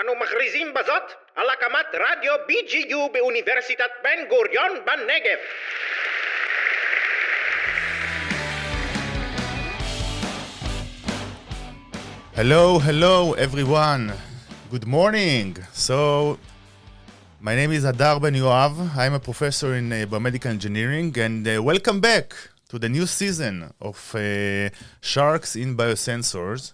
אנו מכריזים בזאת על הקמת רדיו BGU באוניברסיטת בן גוריון בנגב. Hello everyone. Good morning. So, my name is Hadar Ben Yoav. I'm a professor in biomedical engineering, and welcome back to the new season of Sharks in Biosensors.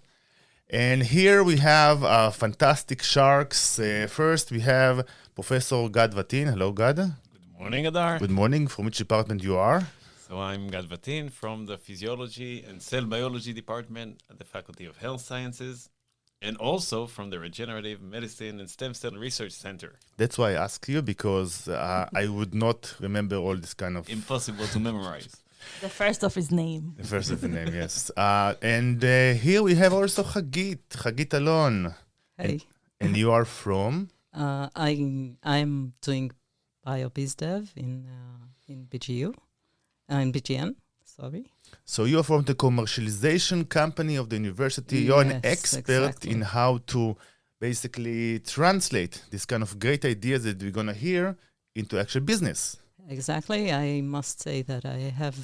And here we have fantastic sharks. First, we have Professor Gad Vatin. Hello, Gad. Good morning, Hadar. Good morning. From which department you are? So I'm Gad Vatin from the Physiology and Cell Biology Department at the Faculty of Health Sciences, and also from the Regenerative Medicine and Stem Cell Research Center. That's why I ask you, because I would not remember all this kind of... Impossible to memorize. The first of his name. The first of the name, yes. And here we have also Hagit Alon. Hey. And you are from? I'm doing BioBizDev in BGU. In BGN, sorry. So you are from the commercialization company of the university. You're an expert in how to basically translate this kind of great ideas that we're going to hear into actual business. Exactly. I must say that I have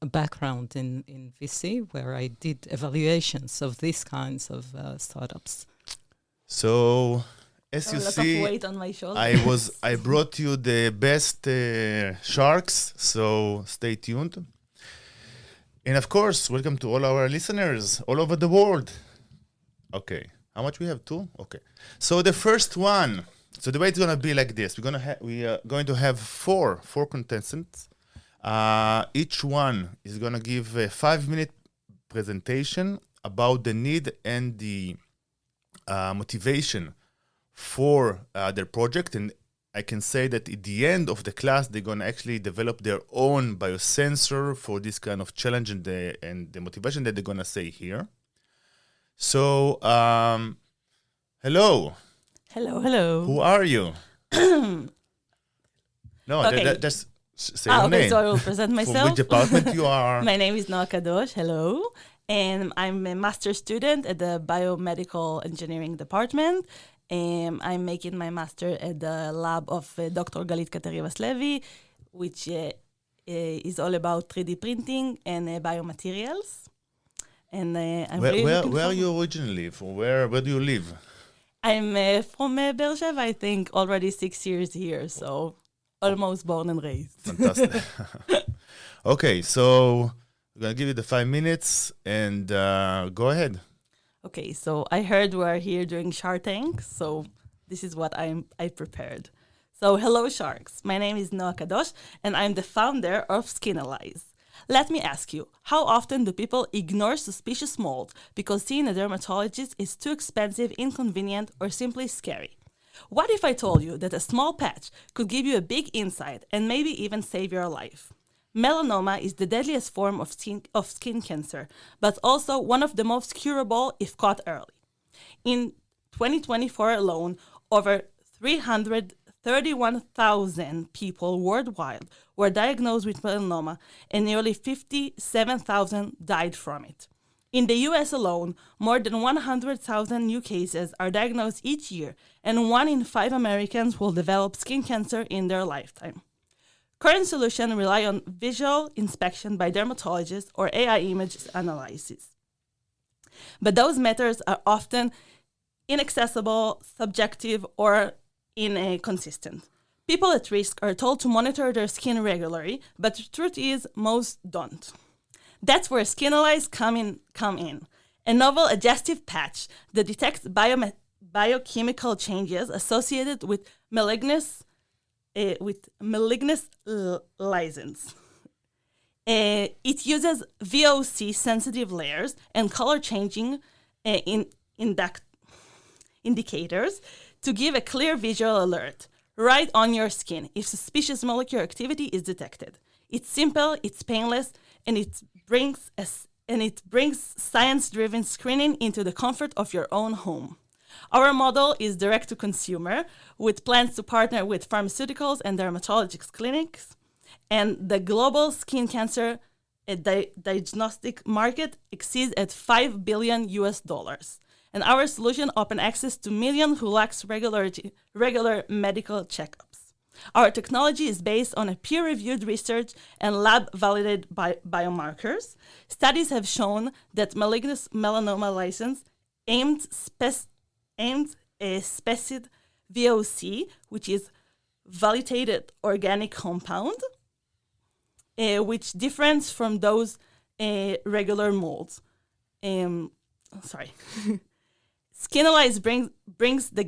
a background in VC where I did evaluations of these kinds of startups. So, as you see, of weight on my shoulders. I brought you the best sharks, so stay tuned. And of course, welcome to all our listeners all over the world. Okay, how much we have? 2? Okay. So the first one. So the way it's gonna be like this: we are going to have four contestants. Each one is gonna give a 5-minute presentation about the need and the motivation for their project, and I can say that at the end of the class, they're gonna actually develop their own biosensor for this kind of challenge and the motivation that they're gonna say here. So, hello. Hello. Who are you? No, okay. Just say your name. Okay, so I will present myself. From which department you are? My name is Noah Kadosh. Hello. And I'm a master's student at the Biomedical Engineering Department. I'm making my master at the lab of Dr. Galit Katerivas-Levy, which is all about 3D printing and biomaterials. And where are you originally from? Where do you live? I'm from Be'er Sheva, I think, already 6 years here, so almost born and raised. Fantastic. Okay, so we're going to give you the 5 minutes, and go ahead. Okay, so I heard we're here doing Shark Tank, so this is what I prepared. So hello, sharks. My name is Noah Kadosh, and I'm the founder of Skinalize. Let me ask you, how often do people ignore suspicious mold because seeing a dermatologist is too expensive, inconvenient, or simply scary? What if I told you that a small patch could give you a big insight and maybe even save your life? Melanoma is the deadliest form of skin cancer, but also one of the most curable if caught early. In 2024 alone, over 331,000 people worldwide were diagnosed with melanoma, and nearly 57,000 died from it. In the US alone, more than 100,000 new cases are diagnosed each year, and 1 in 5 Americans will develop skin cancer in their lifetime. Current solutions rely on visual inspection by dermatologists or AI image analysis. But those methods are often inaccessible, subjective, or inconsistent. People at risk are told to monitor their skin regularly, but the truth is most don't. That's where Skinalize come in. A novel adjustive patch that detects biochemical changes associated with malignant lesions. It uses VOC sensitive layers and color changing indicators to give a clear visual alert right on your skin if suspicious molecular activity is detected. It's simple, it's painless, and it brings science-driven screening into the comfort of your own home. Our model is direct to consumer, with plans to partner with pharmaceuticals and dermatologic clinics, and the global skin cancer diagnostic market exceeds at $5 billion. And our solution open access to millions who lacks regular medical checkups. Our technology is based on a peer-reviewed research and lab-validated biomarkers. Studies have shown that malignant melanoma license aimed specific VOC, which is validated organic compound, which differs from those regular molds. Skinalize bridges the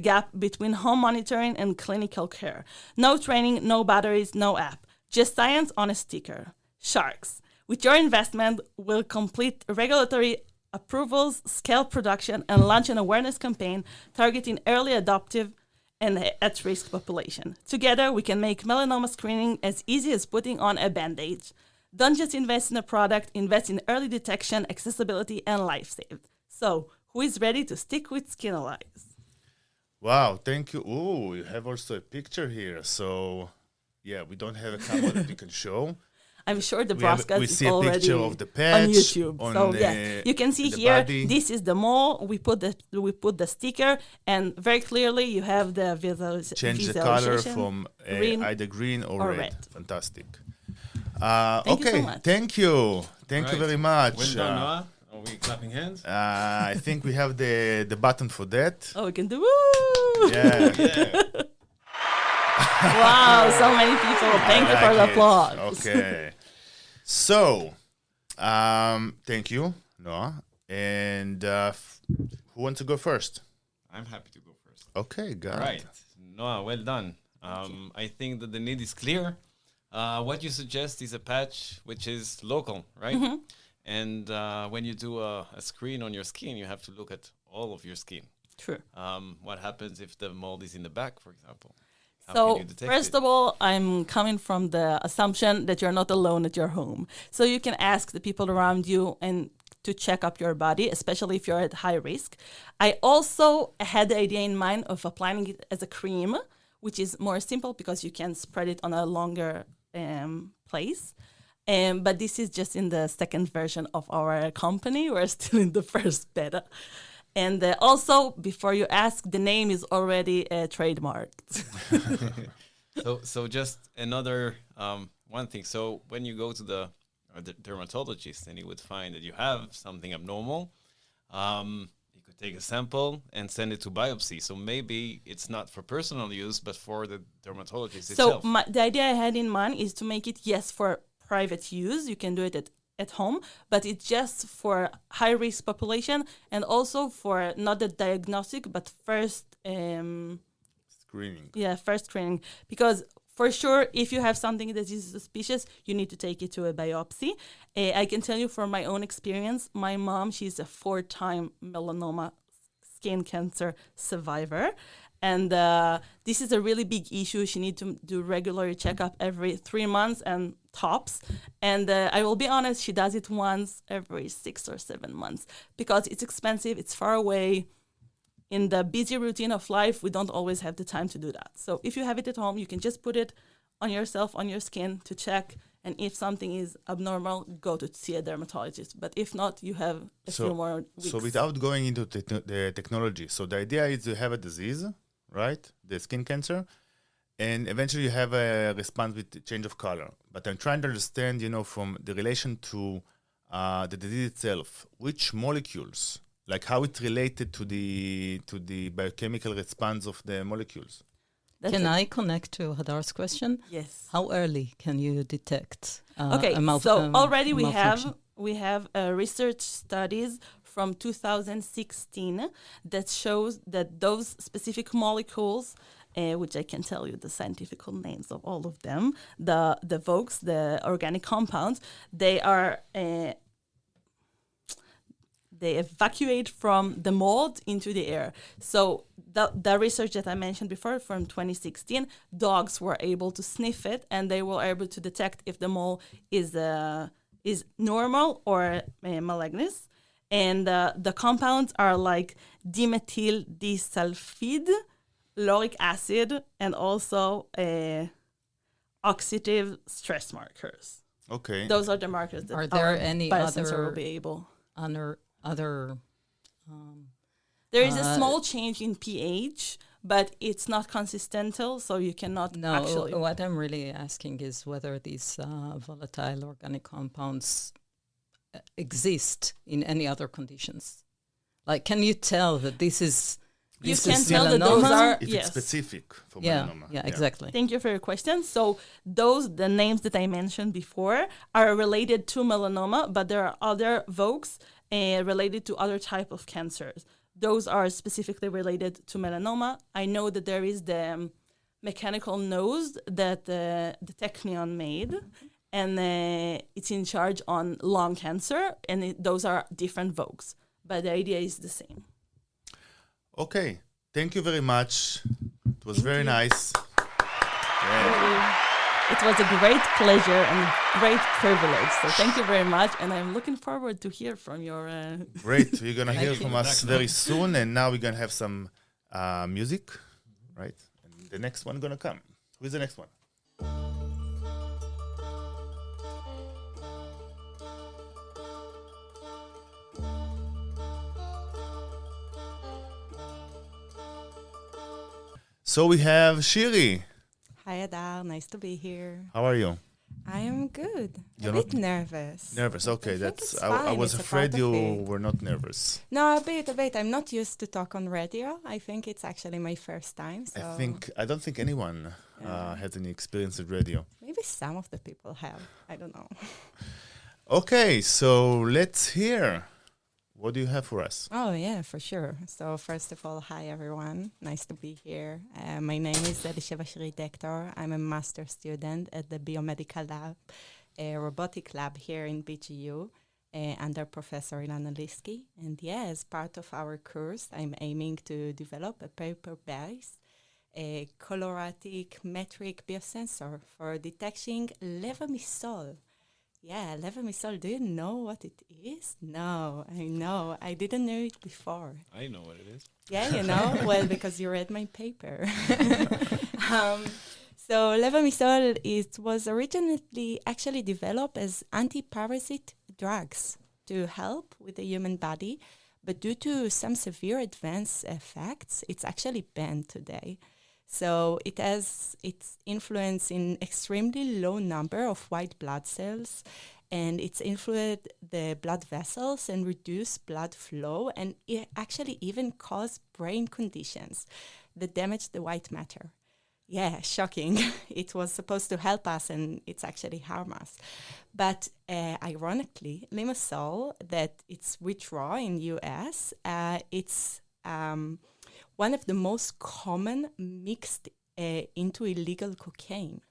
gap between home monitoring and clinical care. No training, no batteries, no app. Just science on a sticker. Sharks. With your investment, we'll complete regulatory approvals, scale production, and launch an awareness campaign targeting early adoptive and at-risk population. Together, we can make melanoma screening as easy as putting on a Band-Aid. Don't just invest in a product, invest in early detection, accessibility, and life saved. So, who is ready to stick with Skinalize? Wow, thank you. Ooh, you have also a picture here. So, yeah, we don't have a camera that we can show. I'm sure the broadcast is see a already picture of the patch on YouTube. on So yeah, you can see the here. body. This is the mole. We put the sticker, and very clearly you have the Change the color visualization. from green either green or red. Fantastic. Thank you so much. Thank you. Thank you Right. very much. Well done, Noah. Are we clapping hands? I think we have the button for that. Oh, we can do woo! Yeah. Wow, so many people. Thank you for the Like it. applause. Okay. So, thank you, Noah. And who wants to go first? I'm happy to go first. Okay, got All it. right. Noah, well done. I think that the need is clear. What you suggest is a patch which is local, right? Mm-hmm. And when you do a screen on your skin, you have to look at all of your skin. True. What happens if the mold is in the back, for example? How So, can you detect first it? of all, I'm coming from the assumption that you're not alone at your home. So you can ask the people around you and to check up your body, especially if you're at high risk. I also had the idea in mind of applying it as a cream, which is more simple because you can spread it on a longer place. But this is just in the second version of our company. We're still in the first beta. And also, before you ask, the name is already trademarked. So just another one thing. So when you go to the dermatologist and you would find that you have something abnormal, you could take a sample and send it to biopsy. So maybe it's not for personal use, but for the dermatologist So itself. the idea I had in mind is to make it, yes, for private use. You can do it at home, but it's just for high-risk population and also for not the diagnostic, but first Screening. first screening. Because for sure, if you have something that is suspicious, you need to take it to a biopsy. I can tell you from my own experience, my mom, she's a 4-time melanoma skin cancer survivor. And this is a really big issue. She needs to do regular checkup every 3 months and tops. And I will be honest, she does it once every 6 or 7 months because it's expensive, it's far away. In the busy routine of life, we don't always have the time to do that. So if you have it at home, you can just put it on yourself, on your skin to check. And if something is abnormal, go to see a dermatologist. But if not, you have a few more weeks. So without going into the technology, so the idea is to have a disease, right? The skin cancer, and eventually you have a response with the change of color. But I'm trying to understand, from the relation to the disease itself, which molecules, like how it's related to the biochemical response of the molecules. That's Can it. I connect to Hadar's question? Yes. How early can you detect Okay, a so already we malfunction? have research studies from 2016 that shows that those specific molecules, which I can tell you the scientific names of all of them, the VOCs, the organic compounds, they are they evacuate from the mold into the air. So the research that I mentioned before from 2016, dogs were able to sniff it and they were able to detect if the mold is normal or malignant. And the compounds are like dimethyl disulfide, lauric acid, and also oxidative stress markers. Okay. Those are the markers that Are there our any biosensor other will be able. other There is a small change in pH, but it's not consistent, so you cannot No, actually. what I'm really asking is whether these volatile organic compounds exist in any other conditions. Like, can you tell that this is You this can is tell that those melanoma? are If yes. it's specific for Yeah, melanoma. yeah, exactly. Thank you for your question. So the names that I mentioned before are related to melanoma, but there are other VOCs related to other type of cancers. Those are specifically related to melanoma. I know that there is the mechanical nose that the Technion made, and it's in charge on lung cancer, and those are different VOCs, but the idea is the same. Okay. Thank you very much. It was very you. nice. Yeah. It was a great pleasure and great privilege. So thank you very much, and I'm looking forward to hear from your. Great. You're going to hear you. from us very soon. And now we're going to have some music, right? And the next one going to come. Who's the next one? So we have Shiri. Hi, Hadar. Nice to be here. How are you? I am good. You're a not bit nervous. Nervous. Okay, think that's. it's I fine. was It's a afraid part of you it. were not nervous. No, a bit. I'm not used to talk on radio. I think it's actually my first time. So I don't think anyone has any experience with radio. maybe some of the people have. I don't know. Okay, so let's hear. What do you have for us? Oh, yeah, for sure. So first of all, hi, everyone. Nice to be here. My name is Elisheva Shiri-Dektor. I'm a master student at the Biomedical Lab, a robotic lab here in BGU, under Professor Ilana Liski. And yeah, as part of our course, I'm aiming to develop a paper-based a coloratic metric biosensor for detecting levomisol. Yeah, levomisol. Do you know what it is? No, I know. I didn't know it before. I know what it is. Yeah, you know? Well, because you read my paper. So levomisol was originally actually developed as anti-parasite drugs to help with the human body, but due to some severe adverse effects, it's actually banned today. So it has its influence in extremely low number of white blood cells, and it's influenced the blood vessels and reduce blood flow, and it actually even cause brain conditions that damage the white matter. Yeah, shocking. It was supposed to help us, and it's actually harm us. But ironically, limasol that it's withdrawn in US, it's one of the most common mixed into illegal cocaine.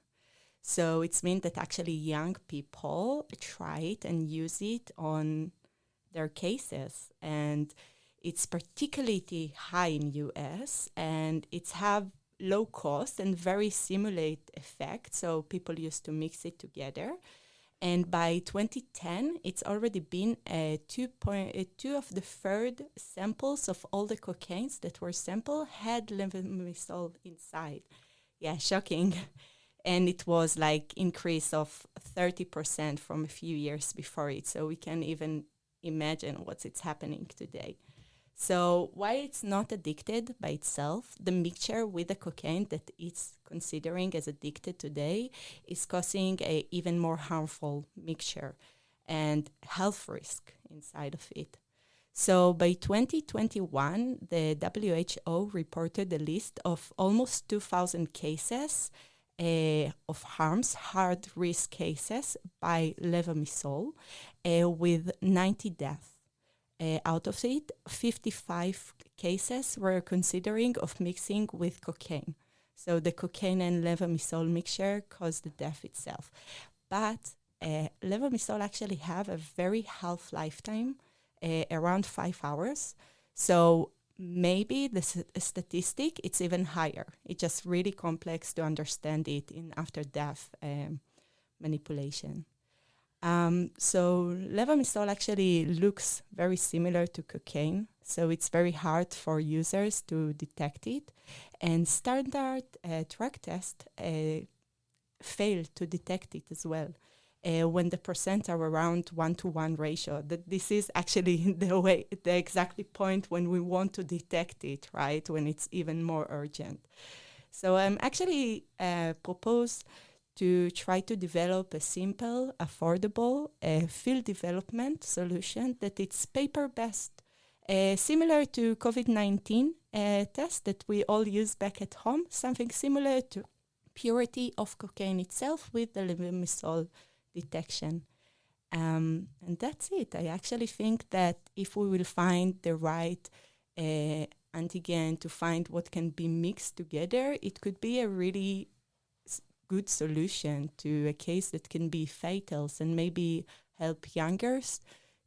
So it's meant that actually young people try it and use it on their cases. And it's particularly high in US, and it's have low cost and very simulate effect. So people used to mix it together. And by 2010, it's already been 2 of the third samples of all the cocaines that were sampled had levomisol inside. Yeah, shocking. And it was like increase of 30% from a few years before it. So we can even imagine what's happening today. So why it's not addicted by itself, the mixture with the cocaine that it's considering as addicted today is causing a even more harmful mixture and health risk inside of it. So by 2021, the WHO reported a list of almost 2,000 cases of hard risk cases by levomisol with 90 deaths. Out of it, 55 cases were considering of mixing with cocaine. So the cocaine and levomisol mixture caused the death itself. But levomisol actually have a very half lifetime, around 5 hours. So maybe the statistic, it's even higher. It's just really complex to understand it in after death manipulation. So levomisol actually looks very similar to cocaine, so it's very hard for users to detect it. And standard drug tests fail to detect it as well. when the percent are around 1-to-1 ratio. That this is actually the exactly point when we want to detect it, right? When it's even more urgent. So I'm actually propose to try to develop a simple, affordable field development solution that it's paper-based, similar to COVID-19 test that we all use back at home, something similar to purity of cocaine itself with the levomisol detection. And that's it. I actually think that if we will find the right antigen to find what can be mixed together, it could be a really good solution to a case that can be fatal and maybe help youngers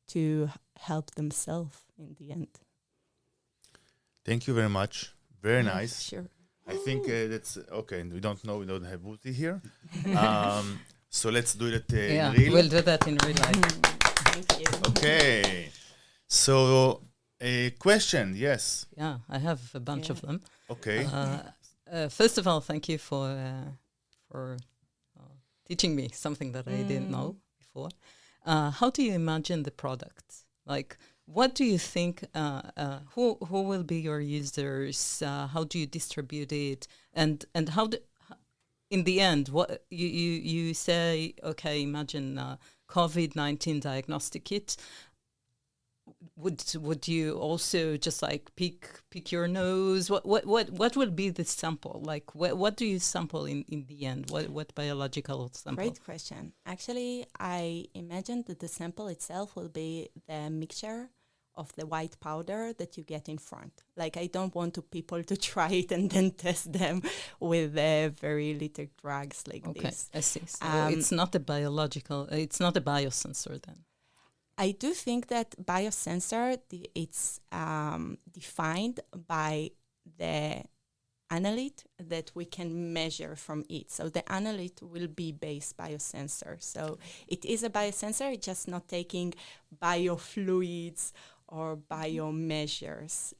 to help themselves in the end. Thank you very much. Very nice. Sure. I think that's okay. We don't have Buzi here. So let's do it in real. We'll do that in real life. Thank you. Okay. So a question, yes. Yeah, I have a bunch of them. Okay. First of all, thank you for teaching me something that I didn't know before. How do you imagine the product? Like, what do you think? Who will be your users? How do you distribute it? And how do, in the end, what you say? Okay, imagine COVID-19 diagnostic kit. Would you also just like pick your nose? What will be the sample? Like what do you sample in the end? What biological sample? Great question. Actually, I imagine that the sample itself will be the mixture of the white powder that you get in front. Like I don't want people to try it and then test them with very little drugs like this. I see. So it's not a biological. It's not a biosensor then. I do think that biosensor, it's defined by the analyte that we can measure from it. So the analyte will be base biosensor. So it is a biosensor, it's just not taking biofluids or biomeasures,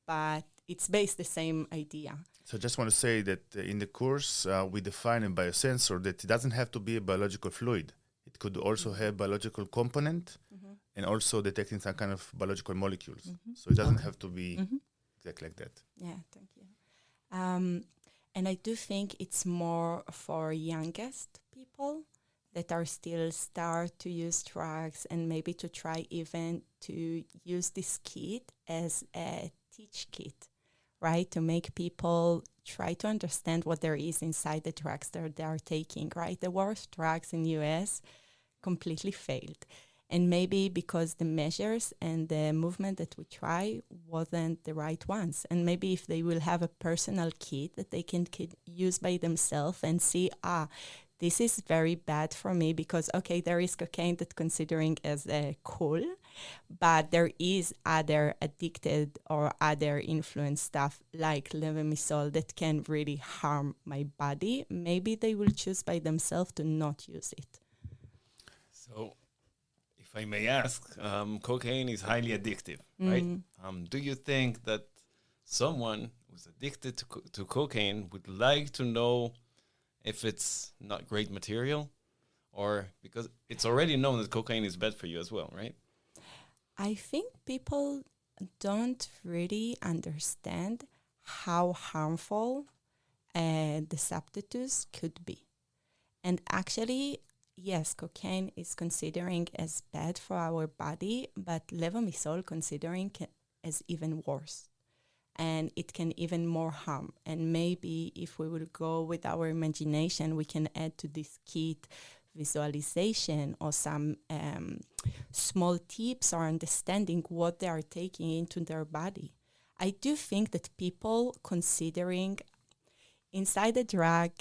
but it's based the same idea. So I just want to say that in the course, we define a biosensor that it doesn't have to be a biological fluid. It could also have biological component and also detecting some kind of biological molecules. So it doesn't have to be exactly like that. Yeah, thank you. And I do think it's more for youngest people that are still start to use drugs and maybe to try even to use this kit as a teach kit, right? To make people try to understand what there is inside the drugs that they are taking, right? The worst drugs in US completely failed. And maybe because the measures and the movement that we try wasn't the right ones. And maybe if they will have a personal kit that they can use by themselves and see, this is very bad for me because, okay, there is cocaine that considering as cool, but there is other addicted or other influence stuff like levomisol that can really harm my body. Maybe they will choose by themselves to not use it. So, if I may ask, cocaine is highly addictive, right? Do you think that someone who's addicted to cocaine would like to know if it's not great material, or because it's already known that cocaine is bad for you as well, right? I think people don't really understand how harmful the substitutes could be. And actually, yes, cocaine is considering as bad for our body, but levomisol considering as even worse. And it can even more harm. And maybe if we will go with our imagination, we can add to this kit visualization or some small tips or understanding what they are taking into their body. I do think that people considering inside the drug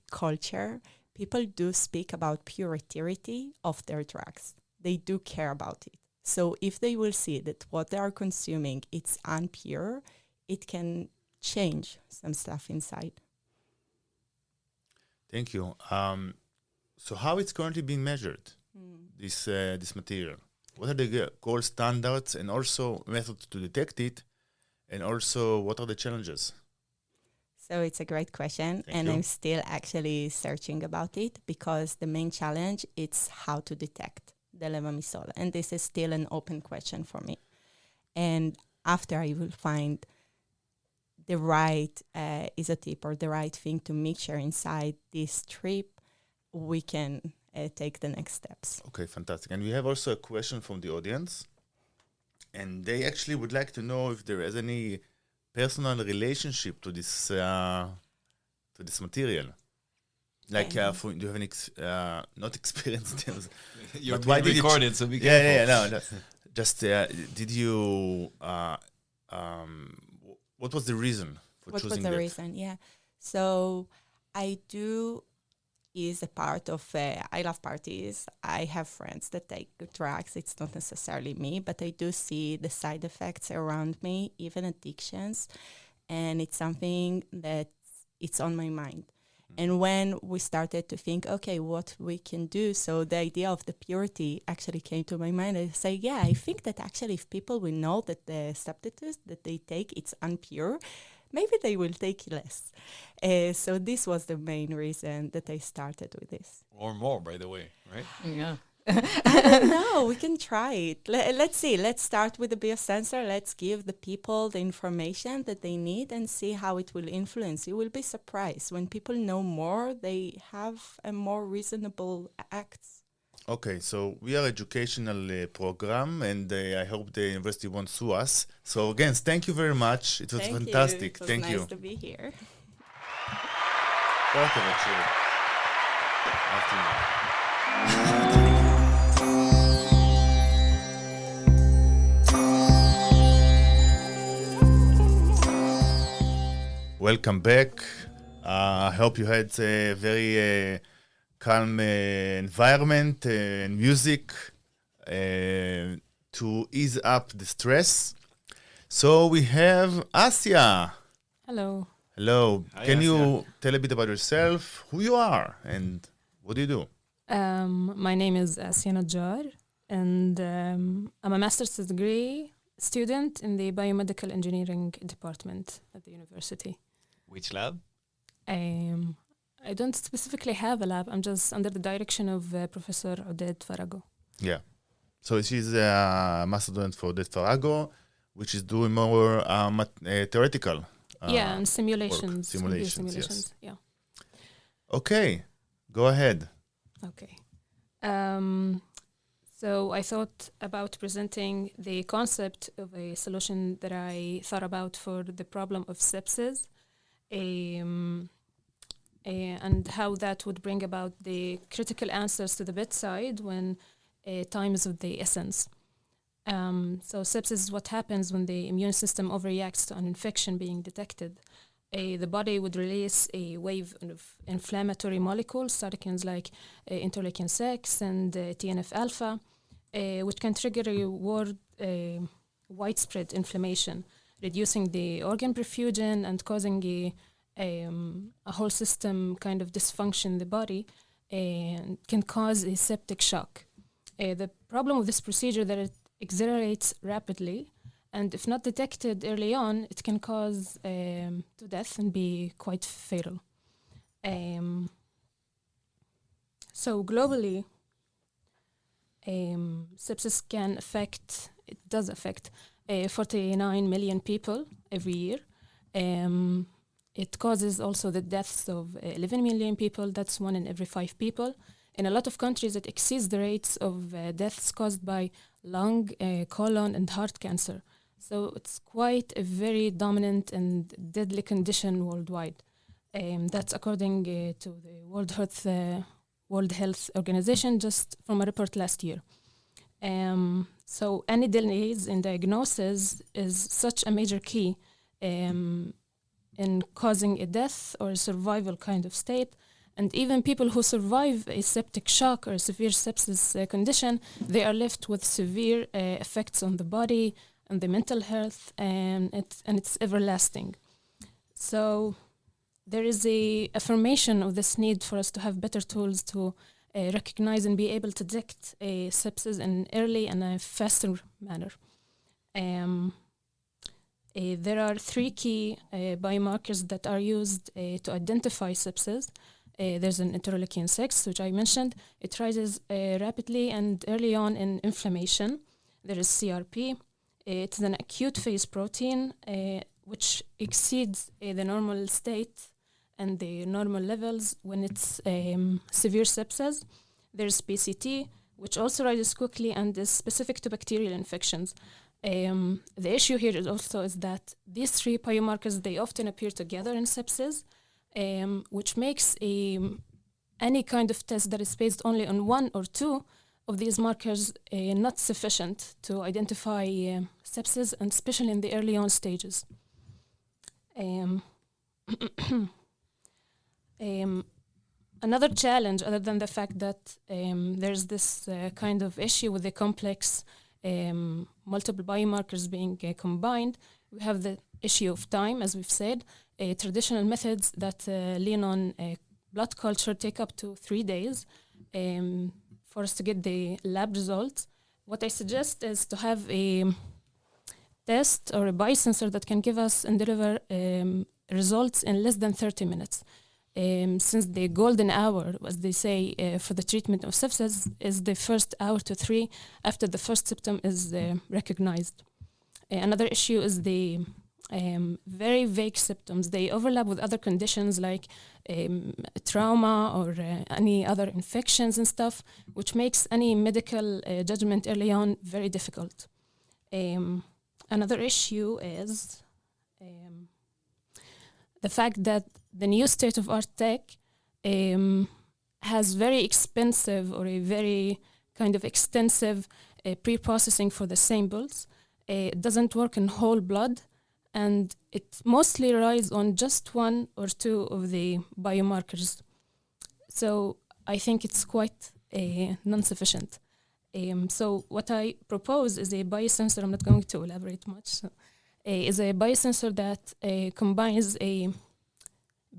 culture, people do speak about purity of their drugs. They do care about it. So if they will see that what they are consuming, it's impure, it can change some stuff inside. Thank you. So how it's currently being measured, this material? What are the gold standards and also methods to detect it? And also, what are the challenges? So it's a great question, and you. I'm still actually searching about it because the main challenge is how to detect the levamisole, and this is still an open question for me. And after I will find the right isotype or the right thing to mixture inside this strip, we can take the next steps. Okay, fantastic. And we have also a question from the audience, and they actually would like to know if there is any personal relationship to this material. Like, do you have any not experience in terms? You're but why being did recorded, so be careful. no. Just did you? What was the reason for What choosing was the that? reason? Yeah. So I do is a part of, I love parties. I have friends that take drugs. It's not necessarily me, but I do see the side effects around me, even addictions. And it's something that it's on my mind. And when we started to think, okay, what we can do, so the idea of the purity actually came to my mind. I say, yeah, I think that actually if people will know that the substitute that they take, it's unpure, maybe they will take less. So this was the main reason that I started with this. Or more, by the way, right? Yeah. I don't know. We can try it. Let's see. Let's start with the biosensor. Let's give the people the information that they need and see how it will influence. You will be surprised. When people know more, they have a more reasonable acts. Okay, so we are educational program, and I hope the university won't sue us. So again, thank you very much. It was fantastic. It was Thank nice you. to be here. Welcome back. I hope you had a very calm environment and music to ease up the stress. So we have Asya. Hello. Hello. Hi, Can you Asya. tell a bit about yourself, who you are, and what do you do? My name is Asya Najjar, and I'm a master's degree student in the biomedical engineering department at the university. Which lab? I don't specifically have a lab. I'm just under the direction of Professor Oded Farago. Yeah. So she's a master student for Det Farago, which is doing more theoretical. And simulations. Simulations, Simulations. Yeah. Okay, go ahead. Okay. So I thought about presenting the concept of a solution that I thought about for the problem of sepsis, and how that would bring about the critical answers to the bedside when time is of the essence. So sepsis is what happens when the immune system overreacts to an infection being detected. The body would release a wave of inflammatory molecules, cytokines like interleukin 6 and TNF-alpha, which can trigger a widespread inflammation, reducing the organ perfusion and causing a whole system kind of dysfunction in the body, and can cause a septic shock. The problem with this procedure that it accelerates rapidly, and if not detected early on, it can cause to death and be quite fatal. So globally, sepsis does affect 49 million people every year. It causes also the deaths of 11 million people. That's 1 in every 5 people. In a lot of countries, it exceeds the rates of deaths caused by lung, colon, and heart cancer. So it's quite a very dominant and deadly condition worldwide. That's according to the World Health Organization, just from a report last year. So any delays in diagnosis is such a major key in causing a death or a survival kind of state. And even people who survive a septic shock or a severe sepsis condition, they are left with severe effects on the body and the mental health, and it's everlasting. So there is a affirmation of this need for us to have better tools to recognize and be able to detect a sepsis in early and a faster manner. There are three key biomarkers that are used to identify sepsis. There's an interleukin 6, which I mentioned. It rises rapidly and early on in inflammation. There is CRP. It's an acute phase protein, which exceeds the normal state and the normal levels when it's severe sepsis. There's PCT, which also rises quickly and is specific to bacterial infections. The issue here is that these three biomarkers, they often appear together in sepsis, which makes any kind of test that is based only on one or two of these markers not sufficient to identify sepsis, and especially in the early on stages. Another challenge, other than the fact that there's this kind of issue with the complex multiple biomarkers being combined, we have the issue of time, as we've said. Traditional methods that lean on blood culture take up to 3 days for us to get the lab results. What I suggest is to have a test or a biosensor that can give us and deliver results in less than 30 minutes. Since the golden hour, as they say, for the treatment of sepsis is the first hour to 3 after the first symptom is recognized. Another issue is the very vague symptoms. They overlap with other conditions like trauma or any other infections and stuff, which makes any medical judgment early on very difficult. Another issue is the fact that the new state-of-art tech has very expensive or a very kind of extensive pre-processing for the samples. It doesn't work in whole blood, and it mostly relies on just one or two of the biomarkers. So I think it's quite non-sufficient. So what I propose is a biosensor. I'm not going to elaborate much. Is a biosensor that combines a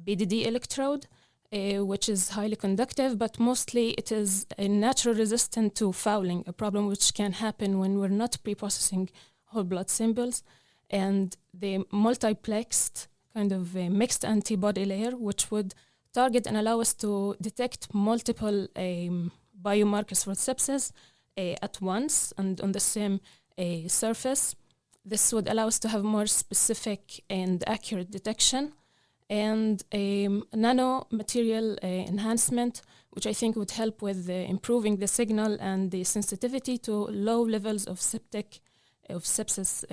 BDD electrode, which is highly conductive, but mostly it is a natural resistant to fouling, a problem which can happen when we're not pre-processing whole blood samples, and the multiplexed kind of mixed antibody layer, which would target and allow us to detect multiple biomarkers for sepsis at once and on the same surface. This would allow us to have more specific and accurate detection, and a nanomaterial enhancement, which I think would help with improving the signal and the sensitivity to low levels of sepsis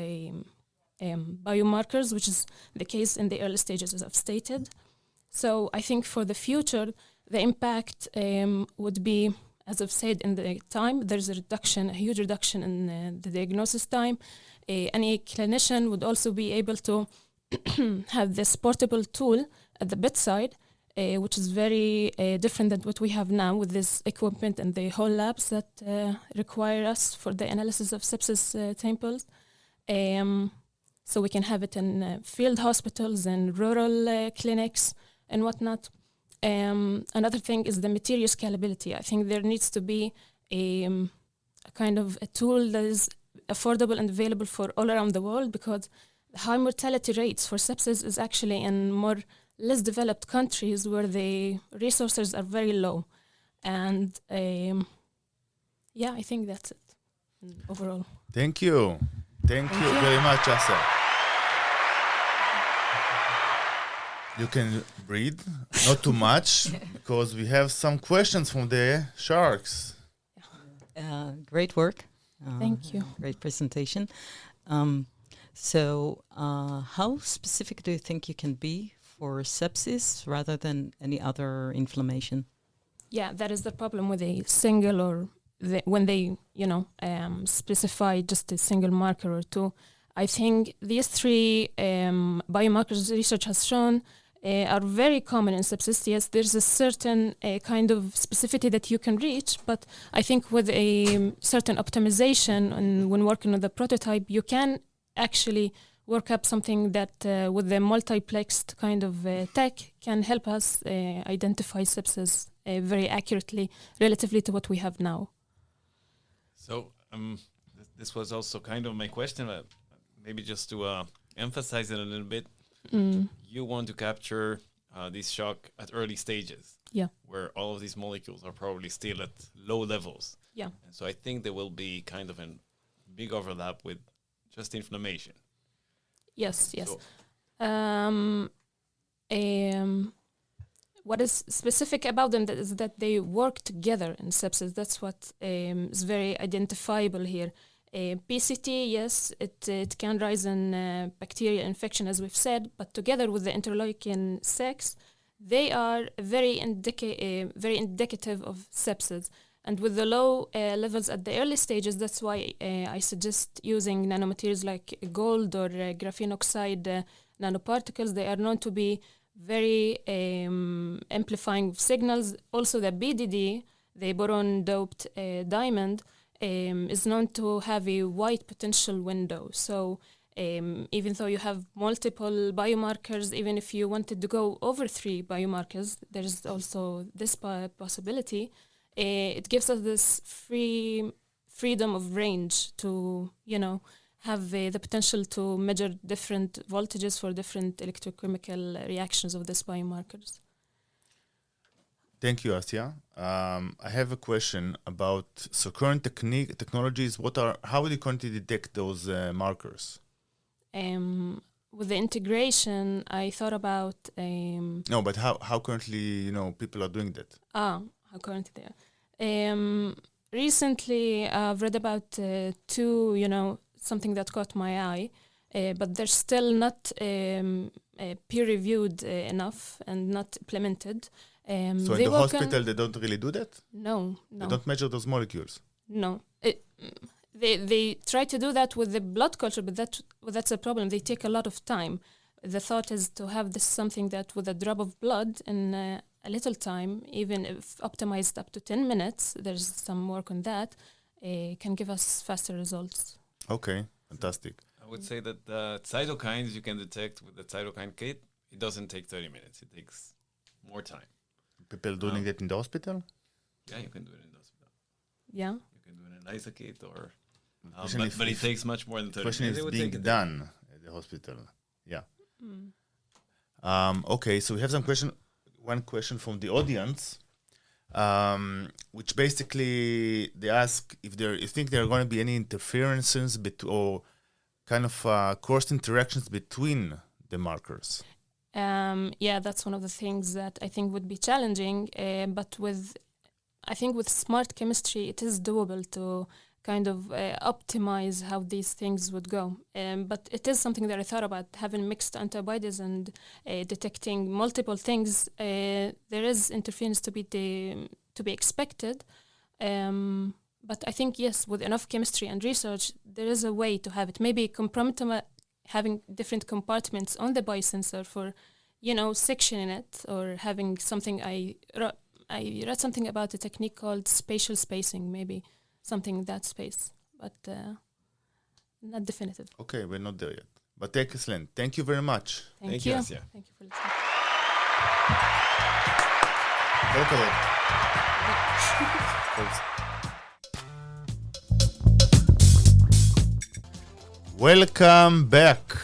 biomarkers, which is the case in the early stages, as I've stated. So I think for the future, the impact would be, as I've said, in the time. There's a huge reduction in the diagnosis time. Any clinician would also be able to have this portable tool at the bedside, which is very different than what we have now with this equipment and the whole labs that require us for the analysis of sepsis samples. So we can have it in field hospitals and rural clinics and whatnot. Another thing is the material scalability. I think there needs to be a kind of a tool that is affordable and available for all around the world, because the high mortality rates for sepsis is actually in more less developed countries where the resources are very low. And I think that's it overall. Thank you. Thank you very much, Asa. You can breathe, not too much, because we have some questions from the sharks. Great work. Thank you. Great presentation. So how specific do you think you can be for sepsis rather than any other inflammation? Yeah, that is the problem with a single or when they, specify just a single marker or two. I think these three biomarkers research has shown are very common in sepsis. Yes, there's a certain kind of specificity that you can reach, but I think with a certain optimization and when working on the prototype, you can actually work up something that with the multiplexed kind of tech can help us identify sepsis very accurately relatively to what we have now. So this was also kind of my question, maybe just to emphasize it a little bit, you want to capture this shock at early stages. Yeah. Where all of these molecules are probably still at low levels. Yeah. And so I think there will be kind of a big overlap with just inflammation. Yes. So- What is specific about them is that they work together in sepsis. That's what is very identifiable here. PCT, yes, it can rise in bacterial infection, as we've said, but together with the interleukin 6, they are very indicative of sepsis. And with the low levels at the early stages, that's why I suggest using nanomaterials like gold or graphene oxide nanoparticles. They are known to be very amplifying signals. Also, the BDD, the boron-doped diamond, is known to have a wide potential window. So even though you have multiple biomarkers, even if you wanted to go over 3 biomarkers, there's also this possibility. It gives us this freedom of range to, have the potential to measure different voltages for different electrochemical reactions of these biomarkers. Thank you, Asya. I have a question about current technologies. How will you currently detect those markers? With the integration, I thought about No, but how currently people are doing that? how currently they are. Recently, I've read about 2, something that caught my eye, but they're still not peer-reviewed enough and not implemented. So in the hospital, they don't really do that? No. They don't measure those molecules? No. They try to do that with the blood culture, but that's a problem. They take a lot of time. The thought is to have this something that with a drop of blood in a little time, even if optimized up to 10 minutes, there's some work on that, can give us faster results. Okay, fantastic. I would say that the cytokines you can detect with the cytokine kit, it doesn't take 30 minutes. It takes more time. People doing it in the hospital? Yeah, you can do it in the hospital. Yeah. You can do it in an ELISA kit or... Question but it takes much more than 30 question minutes. is It would being take a day. done at the hospital. Yeah. Okay, so we have one question from the audience, which basically they ask if you think there are going to be any interferences or kind of cross interactions between the markers. Yeah, that's one of the things that I think would be challenging. But with smart chemistry, it is doable to kind of optimize how these things would go. But it is something that I thought about, having mixed antibodies and detecting multiple things. There is interference to be expected. But I think, yes, with enough chemistry and research, there is a way to have it. Maybe having different compartments on the biosensor for, sectioning it, or having something. I read something about a technique called spatial spacing, maybe something in that space, but not definitive. Okay, we're not there yet. But excellent. Thank you very much. Thank you, you. Asya. Thank you for listening. Welcome back.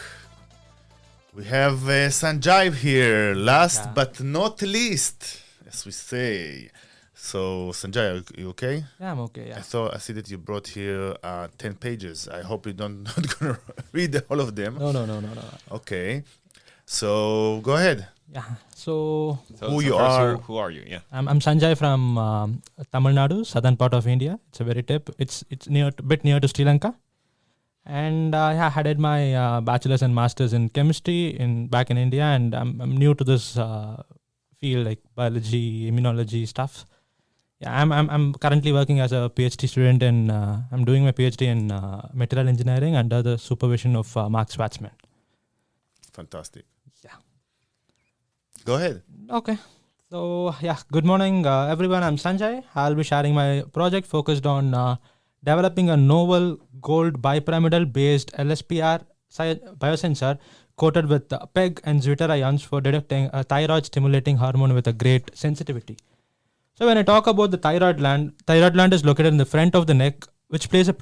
We have Sanjay here, last but not least, as we say. So, Sanjay, are you okay? Yeah, I'm okay, yeah. I see that you brought here 10 pages. I hope you're not going to read all of them. No. Okay. So, go ahead. Yeah, so Who you first, are. Who are you? Yeah. I'm Sanjay from Tamil Nadu, southern part of India. It's a very tip. It's bit near to Sri Lanka. And I did my bachelor's and master's in chemistry back in India, and I'm new to this field, like biology, immunology stuff. Yeah, I'm currently working as a PhD student, and I'm doing my PhD in material engineering under the supervision of Mark Schwarzman. Fantastic. Yeah. Go ahead. Okay. So, good morning, everyone. I'm Sanjay. I'll be sharing my project focused on developing a novel gold bipyramidal based LSPR biosensor coated with PEG and Zwitter ions for detecting a thyroid stimulating hormone with a great sensitivity. So when I talk about the thyroid gland is located in the front of the neck, which plays a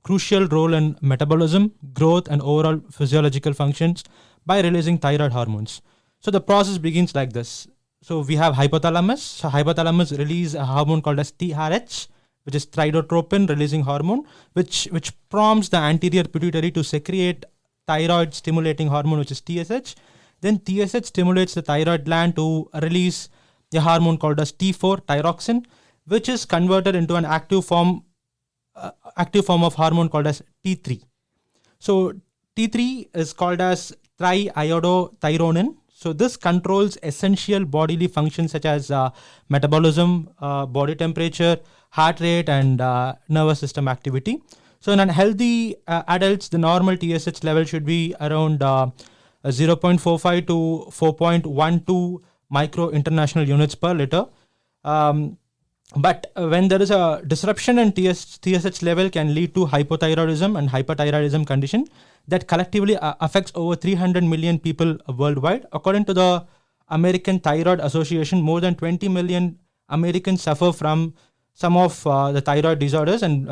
crucial role in metabolism, growth, and overall physiological functions by releasing thyroid hormones. So the process begins like this. So we have hypothalamus. So hypothalamus release a hormone called as TRH, which is thyrotropin releasing hormone, which prompts the anterior pituitary to secrete thyroid stimulating hormone, which is TSH. Then TSH stimulates the thyroid gland to release a hormone called as T4, thyroxine, which is converted into an active form of hormone called as T3. So T3 is called as triiodothyronin. So this controls essential bodily functions such as metabolism, body temperature, heart rate, and nervous system activity. So in healthy adults, the normal TSH level should be around 0.45 to 4.12 micro international units per liter. But when there is a disruption in TSH level can lead to hypothyroidism and hyperthyroidism condition that collectively affects over 300 million people worldwide. According to the American Thyroid Association, more than 20 million Americans suffer from some of the thyroid disorders, and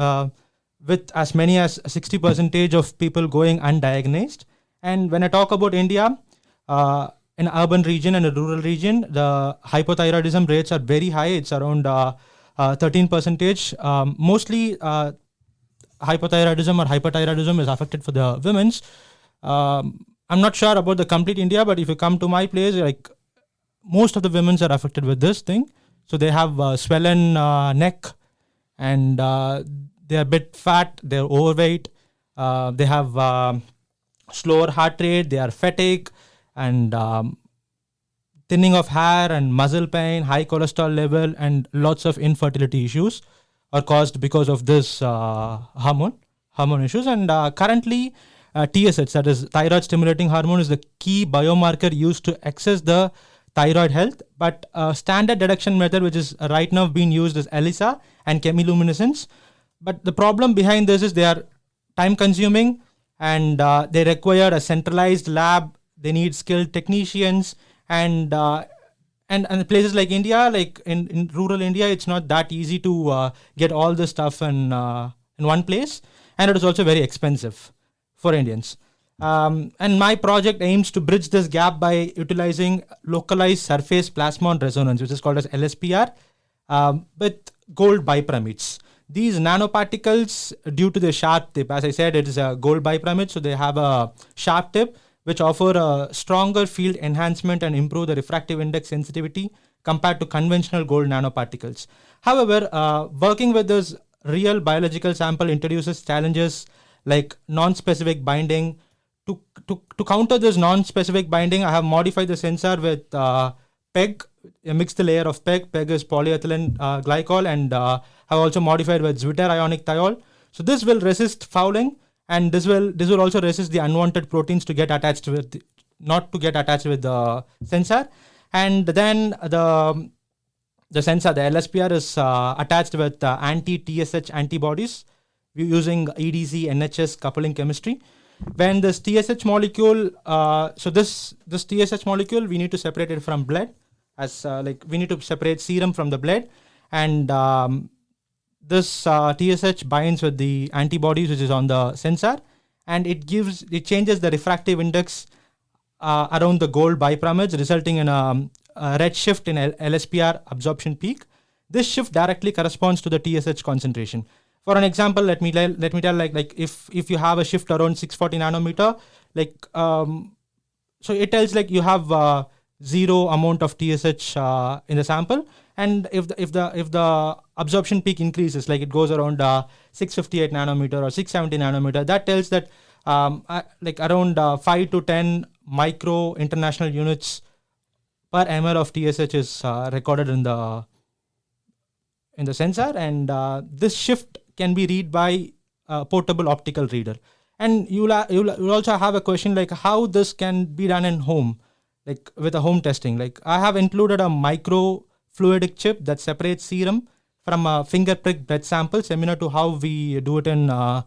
with as many as 60% of people going undiagnosed. And when I talk about India, in urban region and a rural region, the hypothyroidism rates are very high. It's around 13%. Mostly hypothyroidism or hyperthyroidism is affected for the women's. I'm not sure about the complete India, but if you come to my place, like most of the women's are affected with this thing. So they have swollen neck, and they are a bit fat, they're overweight, they have slower heart rate, they are fatigue, and thinning of hair and muscle pain, high cholesterol level, and lots of infertility issues are caused because of this hormone issues. And currently TSH, that is thyroid stimulating hormone, is the key biomarker used to assess the thyroid health. But standard detection method, which is right now being used, is ELISA and chemiluminescence. But the problem behind this is they are time consuming, and they require a centralized lab. They need skilled technicians, and places like India, like in rural India, it's not that easy to get all this stuff in one place, and it is also very expensive for Indians. And my project aims to bridge this gap by utilizing localized surface plasmon resonance, which is called as LSPR, with gold bipyramids. These nanoparticles, due to the sharp tip, as I said, it is a gold bipyramid, so they have a sharp tip, which offer a stronger field enhancement and improve the refractive index sensitivity compared to conventional gold nanoparticles. However, working with this real biological sample introduces challenges like non-specific binding. To counter this non-specific binding, I have modified the sensor with PEG, a mixed layer of PEG. PEG is polyethylene glycol, and have also modified with zwitter ionic thiol. So this will resist fouling, and this will also resist the unwanted proteins to get attached with, not to get attached with the sensor. And then the sensor, the LSPR, is attached with anti-TSH antibodies using EDC NHS coupling chemistry. When this TSH molecule, this TSH molecule, we need to separate it from blood, as we need to separate serum from the blood, and this TSH binds with the antibodies which is on the sensor, and it changes the refractive index around the gold bipyramids, resulting in a red shift in LSPR absorption peak. This shift directly corresponds to the TSH concentration. For an example, let me tell, like if you have a shift around 640 nanometer, so it tells like you have zero amount of TSH in the sample, and if the absorption peak increases, like it goes around 658 nanometer or 670 nanometer, that tells that like around 5 to 10 micro international units per ml of TSH is recorded in the sensor, and this shift can be read by a portable optical reader. And you'll also have a question like how this can be done in home, like with a home testing. Like I have included a microfluidic chip that separates serum from a finger prick blood sample, similar to how we do it in the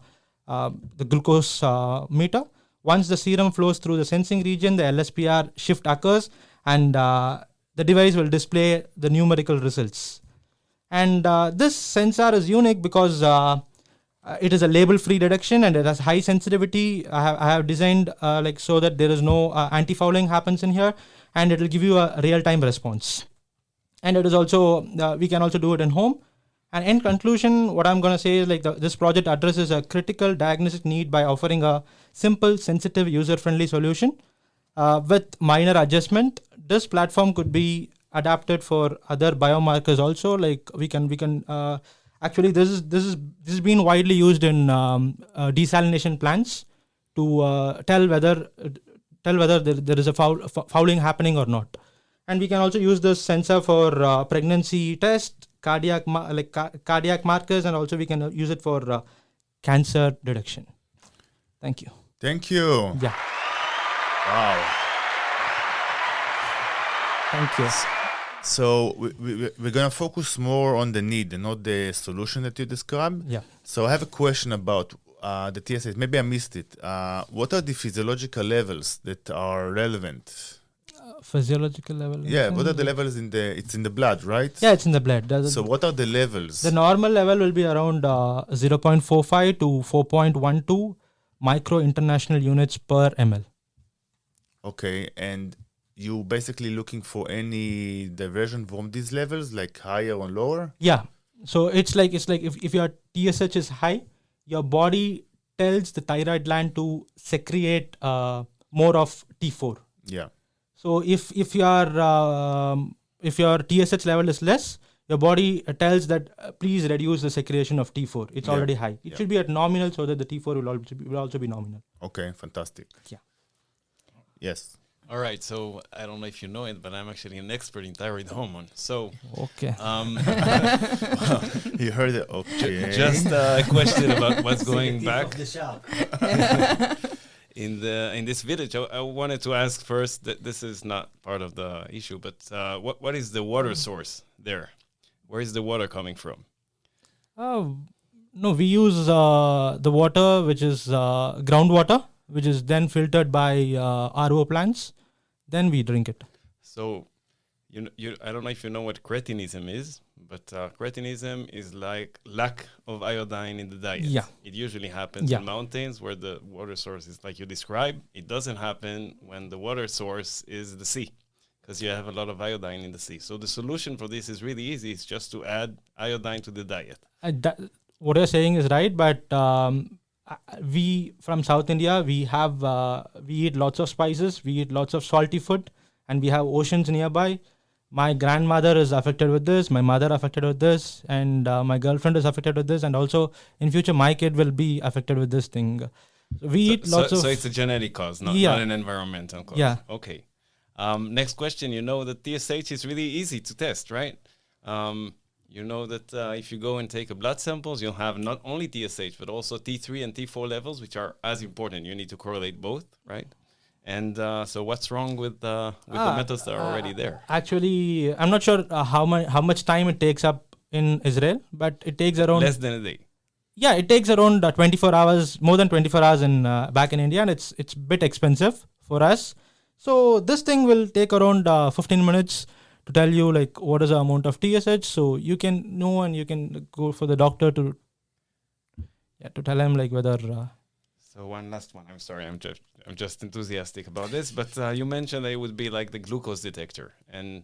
glucose meter. Once the serum flows through the sensing region, the LSPR shift occurs, and the device will display the numerical results. And this sensor is unique because It is a label-free detection and it has high sensitivity. I have designed like so that there is no anti-fouling happens in here, and it will give you a real-time response. And it is also we can also do it in home. And in conclusion, what I'm going to say is like this project addresses a critical diagnostic need by offering a simple, sensitive, user-friendly solution with minor adjustment. This platform could be adapted for other biomarkers also. Like we can actually this is being widely used in desalination plants to tell whether there is a fouling happening or not. And we can also use this sensor for pregnancy test, cardiac markers, and also we can use it for cancer detection. Thank you. Thank you. Yeah. Wow. Thank you. So we're going to focus more on the need and not the solution that you described. Yeah. So I have a question about the TSH. Maybe I missed it. What are the physiological levels that are relevant? Physiological level? Yeah, what are the levels it's in the blood, right? Yeah, it's in the blood. So what are the levels? The normal level will be around 0.45 to 4.12 micro international units per ml. Okay, and you basically looking for any diversion from these levels, like higher or lower? Yeah. So it's like if your TSH is high, your body tells the thyroid gland to secrete more of T4. Yeah. So if your TSH level is less, your body tells that please reduce the secretion of T4. It's already high. It should be at nominal so that the T4 will also be nominal. Okay, fantastic. Yeah. Yes. All right, so I don't know if you know it, but I'm actually an expert in thyroid hormone. So, okay. You heard it. Okay. Just a question about what's going back. The shop. In this village, I wanted to ask first that this is not part of the issue, but what is the water source there? Where is the water coming from? No, we use the water which is groundwater, which is then filtered by RO plants. Then we drink it. So, I don't know if you know what cretinism is, but cretinism is like lack of iodine in the diet. Yeah. It usually happens in mountains where the water source is like you described. It doesn't happen when the water source is the sea, because you have a lot of iodine in the sea. So the solution for this is really easy. It's just to add iodine to the diet. What you're saying is right, but we from South India, we eat lots of spices, we eat lots of salty food, and we have oceans nearby. My grandmother is affected with this, my mother affected with this, and my girlfriend is affected with this, and also in future my kid will be affected with this thing. So we eat lots of... So it's a genetic cause, not an environmental cause. Yeah. Okay. Next question. You know that TSH is really easy to test, right? You know that if you go and take a blood samples, you'll have not only TSH, but also T3 and T4 levels, which are as important. You need to correlate both, right? And so what's wrong with the methods that are already there? Actually, I'm not sure how much time it takes up in Israel, but it takes around... Less than a day. Yeah, it takes around 24 hours, more than 24 hours back in India, and it's a bit expensive for us. So this thing will take around 15 minutes to tell you like what is the amount of TSH, so you can know and you can go for the doctor to tell him like whether... So one last one. I'm sorry, I'm just enthusiastic about this, but you mentioned that it would be like the glucose detector, and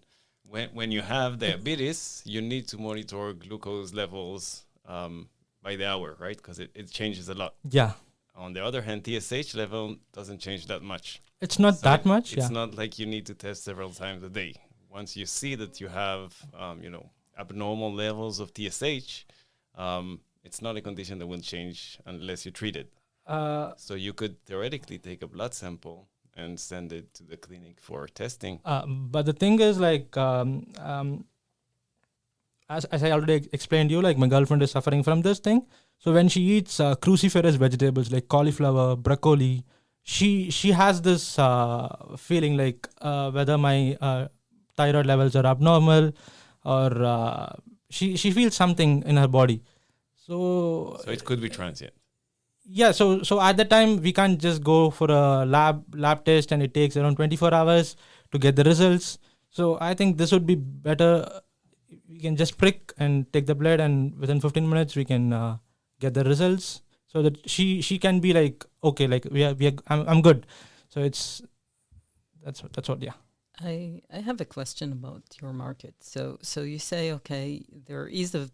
when you have diabetes, you need to monitor glucose levels by the hour, right? Because it changes a lot. Yeah. On the other hand, TSH level doesn't change that much. It's not that much. It's not like you need to test several times a day. Once you see that you have, abnormal levels of TSH, it's not a condition that will change unless you treat it. So you could theoretically take a blood sample and send it to the clinic for testing. But the thing is, like, as I already explained to you, like my girlfriend is suffering from this thing. So when she eats cruciferous vegetables like cauliflower, broccoli, she has this feeling like whether my thyroid levels are abnormal or she feels something in her body. So it could be transient. Yeah, so at that time we can't just go for a lab test and it takes around 24 hours to get the results. So I think this would be better. We can just prick and take the blood, and within 15 minutes we can get the results, so that she can be like, okay, like I'm good. So that's what, yeah. I have a question about your market. So you say, okay, there is a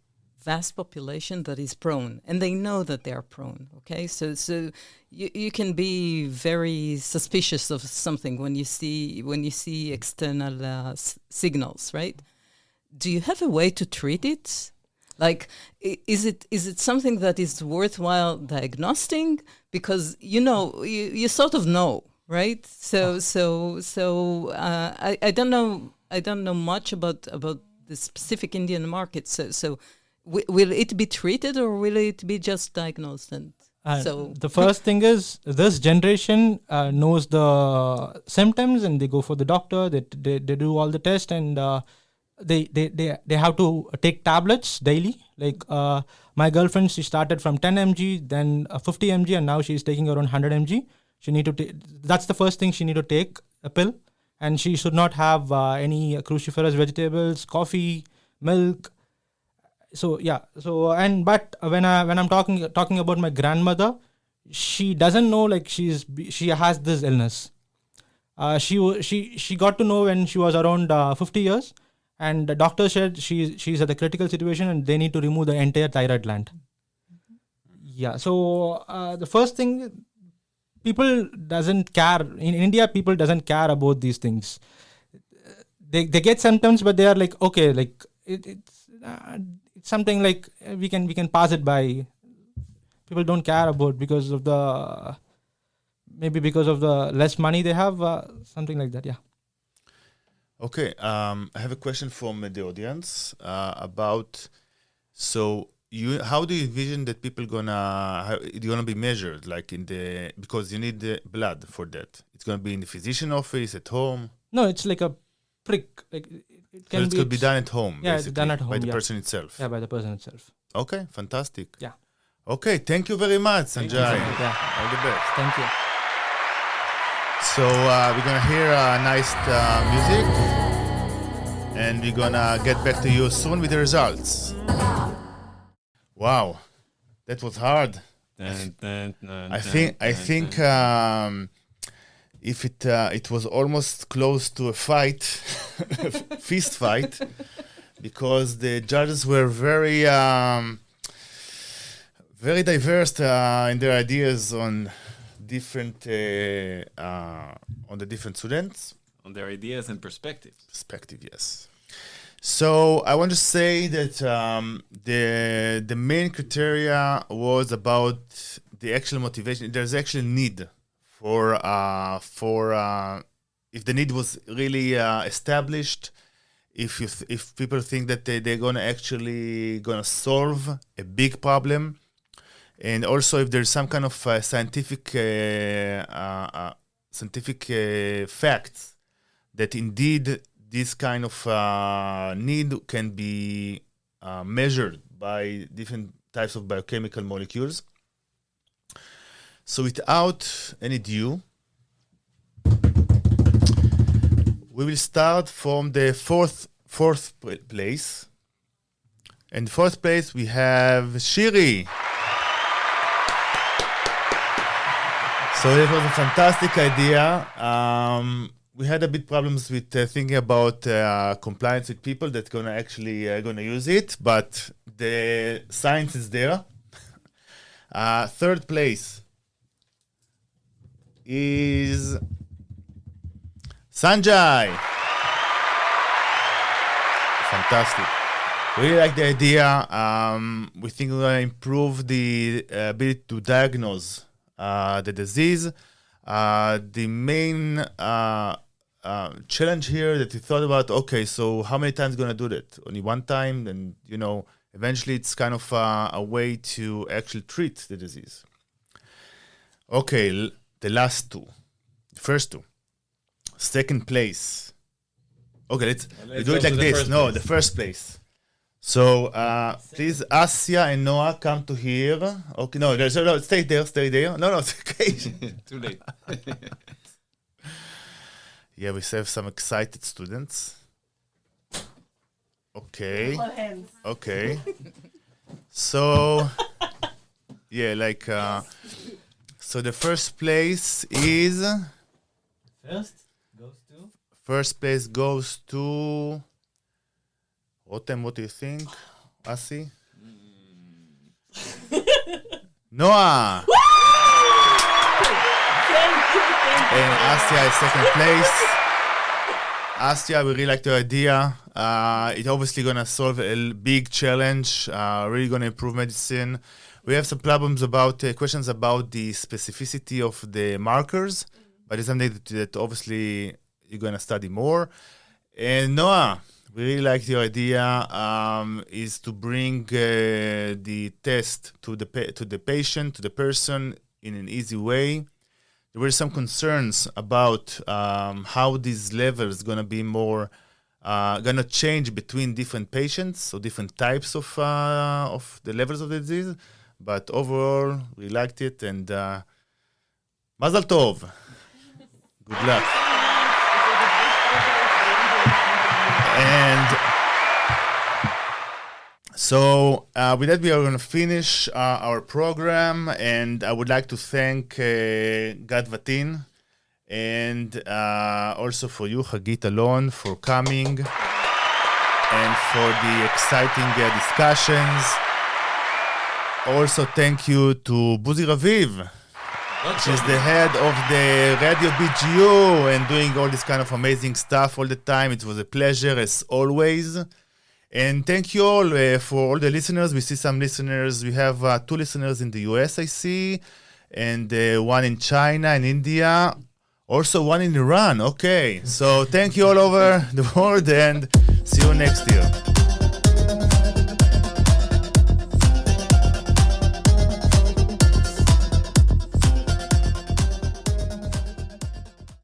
vast population that is prone, and they know that they are prone. Okay, so you can be very suspicious of something when you see external signals, right? Do you have a way to treat it? Like, is it something that is worthwhile diagnosing? Because you sort of know, right? So I don't know much about the specific Indian market. So will it be treated, or will it be just diagnosed? And so the first thing is, this generation knows the symptoms, and they go for the doctor. They do all the tests, and they have to take tablets daily. Like my girlfriend, she started from 10 mg, then 50 mg, and now she's taking around 100 mg. She need to that's the first thing, she need to take a pill, and she should not have any cruciferous vegetables, coffee, milk. So yeah. So but when I'm talking about my grandmother, she doesn't know, like she has this illness. She got to know when she was around 50 years, and the doctor said she's at the critical situation, and they need to remove the entire thyroid gland. Yeah. So the first thing, people doesn't care in India. People doesn't care about these things. They get symptoms, but they are like, okay, like it's something like we can pass it by. People don't care about because of the less money they have, something like that. Yeah. Okay, I have a question from the audience about, so how do you envision that people gonna be measured, like because you need the blood for that? It's gonna be in the physician office, at home? No, it's like a prick. Like it could be done at home. Yeah, basically, it's done at home by the yeah. person itself. Yeah, by the person itself. Okay, fantastic. Yeah. Okay, thank you very much, Sanjay. Yeah. All the best. Thank you. So we're gonna hear nice music, and we're gonna get back to you soon with the results. Wow, that was hard. I think if it was almost close to a fight, fist fight, because the judges were very diverse in their ideas on different on the different students, on their ideas and perspective. Yes. So I want to say that the main criteria was about the actual motivation. There's actually need for if the need was really established. If people think that they're gonna solve a big problem, and also if there's some kind of scientific facts that indeed this kind of need can be measured by different types of biochemical molecules. So without any ado, we will start from the fourth place. In fourth place, we have Shiri. So that was a fantastic idea. We had a bit problems with thinking about compliance with people that gonna use it, but the science is there. Third place is Sanjay. Fantastic. We really like the idea. We think we're gonna improve the ability to diagnose the disease. The main challenge here that we thought about, okay, so how many times gonna do that? Only one time, and eventually it's kind of a way to actually treat the disease. Okay, the first two. Second place. Okay, let's do it like this. No, the first place. So please, Asya and Noah, come to here. Okay, no, stay there. No, it's okay. Too late. Yeah, we have some excited students. Okay. Okay. So Yeah, like, so the first place is... First place goes to... Rotem, what do you think? Asi? Noah! And Asya is second place. Asya, we really like the idea. It's obviously going to solve a big challenge, really going to improve medicine. We have some problems about, questions about the specificity of the markers, but it's something that obviously you're going to study more. And Noah, we really like the idea, is to bring the test to the patient, to the person in an easy way. There were some concerns about how these levels going to be more, going to change between different patients, so different types of the levels of the disease. But overall, we liked it, and Mazel Tov. Good luck. And so with that, we are going to finish our program, and I would like to thank Gad Vatin, and also for you, Hagit Alon, for coming, and for the exciting discussions. Also, thank you to Buzi Raviv, she's the head of the Radio BGU and doing all this kind of amazing stuff all the time. It was a pleasure, as always. And thank you all for all the listeners. We see some listeners. We have 2 listeners in the US, I see, and 1 in China and India. Also 1 in Iran. Okay. So thank you all over the world, and see you next year.